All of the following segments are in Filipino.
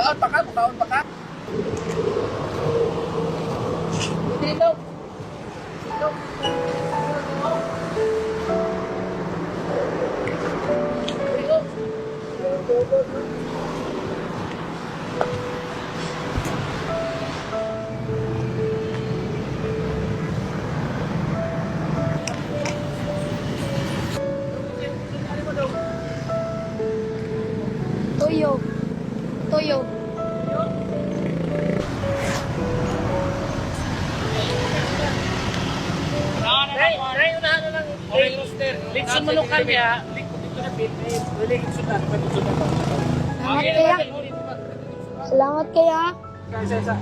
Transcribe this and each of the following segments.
Mukaon pa ka, mukaon pa ka. Dito. Dito. Toyo. Toyo. Ray, unahan na lang. Litson malukan niya. Dito na pit. Really litson na. Salamat kaya. Salamat kaya. Isa.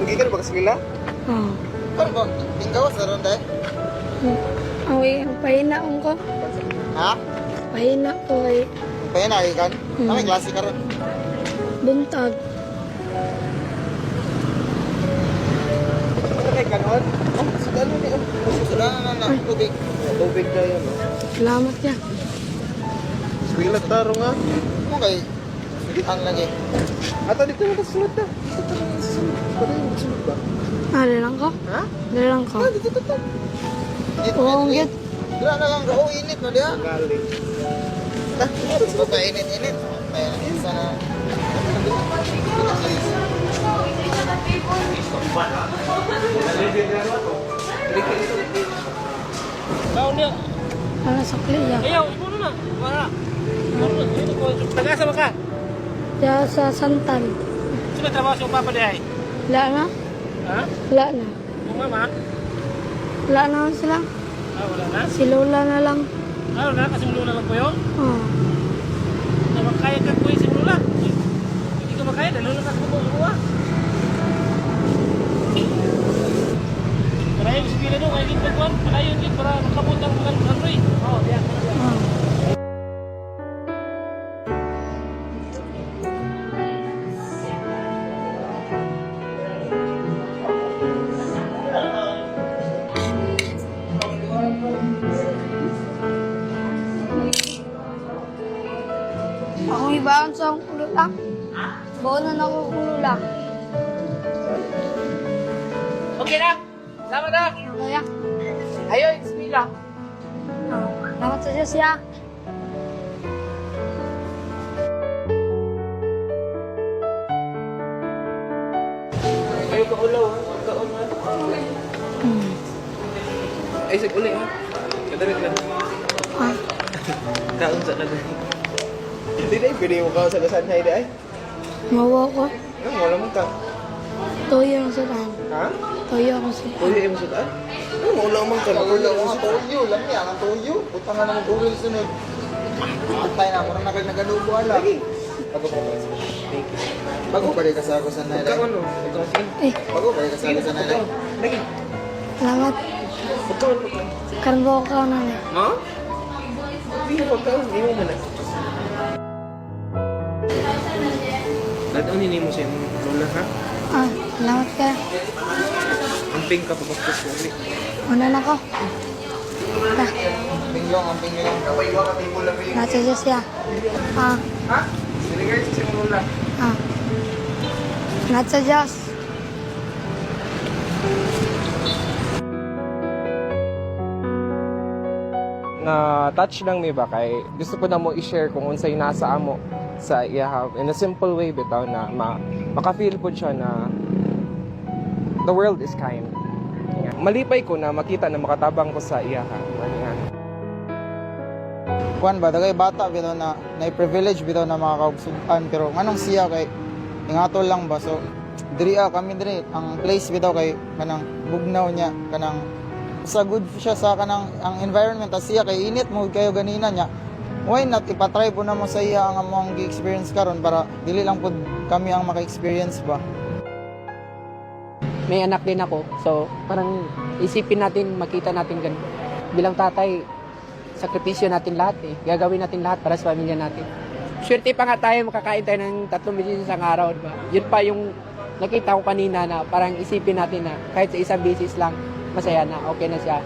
Pergi ka na ba kasila? Oh. Ano ba? Tinggaw sa ron dahil? Awi, pahina ko. Ha? Pahina ko ay Kaya na ikan? Ano klase ka ron? buntag. Ano kay kanon? Oh, sudan mo niya. Sudan na. Tubig. Tubig na yan. Salamat ya. Sulat taro nga. Ano kay? Sulitan lagi. Ato dito na sulat na. Pwede yung sulat ba? Dali lang ko. Ha? Dali lang ko. Dito. Oo, ang git. Wala na lang. Oh, init na diya. Galing. Ito pa init. May isa na. Baon niya. Para sa kliya. Ayaw, ito na. Wala. Taga-asa mo ka? Diya sa Santan. Sino trabaho sa papa di ay? Wala na. Ha? Wala na. Yung mama? Wala na sila. Wala na. Si Lola na lang. Wala na, kasi mula lang po yun. Oh. Na makaya ka kuya si mula. Hindi ka makaya, dahil lang ka kumuha. Para yung sibila doon, kaya git magwan. Para yun git, para makabot ang mga Androy. Oo, diyan. Oh. Ako ibaan sa akong kulula. Baon na ako kulula. Okay na. Salamat na. Kaya. Ayaw, it's me lang. Oh. Salamat sa Diyos ya. Ayaw ka ulaw, ha? Kaon, ha? Ay, sig uli, ha? Kadalit lang. Ah. Kaon sa kadalit. Hindi na pwede mo ka sa kasanay dahil. Mawa ko. Ano, wala mo ka. Toyo ang sudan. Ha? Toyo ang sudan. Pwede mo sudan? Ano, wala mo ka. Wala mo ka. Toyo, lang yan. Ang toyo. Puta nga naman toyo sunod. Antay na, muna na kayo nagalubo ala. Lagi. Bago pa ba? Bago pa rin kasi ako sa nanay. Kaon, no? Eh, Bago pa rin kasi ako sa nanay. Lagi. salamat. Pagkaon. Karbo ka na na. Ha? Hindi mo pagkaon. Hindi mo muna. Ladaunin mo siya ng lola, ha? Ah, salamat ka. Ang pink ka pagkakos ko ulit. Una na ko. Ta, Ang pinglong. Kapaiwa ka tipo lang piling. nasa Diyos ya. Ah, Ha? Sinigay sa siyang lola. ah. Nasa Diyos. Na touch lang mi ba kay gusto ko na mo i-share kung unsay nasa amo sa iyaha in a simple way bitaw na maka-feel po siya na the world is kind. Malipay ko na makita na makatabang ko sa iyaha. Manihan. Kuan ba dagay bata bitaw na privilege bitaw na makakaugsugan pero nganong siya kay ingatol lang ba so diri kami diri ang place bitaw kay kanang bugnaw niya kanang sa good siya sa kanang ang environment as siya kay init mo kayo ganina niya why not ipatry po na mo sa iya ang among gi-experience karon para dili lang pud kami ang maka-experience ba. May anak din ako. So, parang isipin natin, makita natin ganun. Bilang tatay, sakripisyo natin lahat eh. Gagawin natin lahat para sa pamilya natin. Swerte pa nga tayo, makakain tayo ng 3 beses isang araw, diba? Yun pa yung nakita ko kanina na parang isipin natin na kahit sa isang beses lang, masaya na, okay na siya.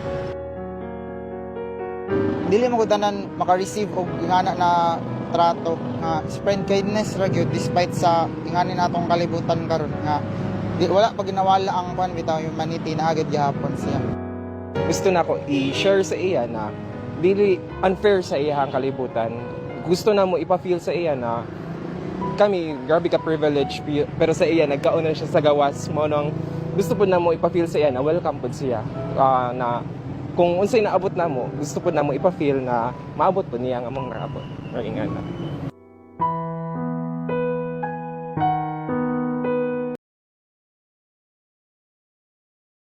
Dili mo ko tanan maka-receive og ingana na trato nga spread kindness ra gyud despite sa ingani natong kalibutan karon nga wala pa ginawala ang pan bitaw humanity na agad gihapon siya. Gusto na ko i-share sa iya na dili unfair sa iyang kalibutan. Gusto na mo ipa-feel sa iya na kami, grabe ka privilege, pero sa iya, nagkaon na siya sa gawas mo nung gusto po na mo ipa-feel sa iya na welcome po siya. Na kung unsay naabot na mo, gusto po na mo ipa-feel na maabot po niya ang among naabot. Or ingana.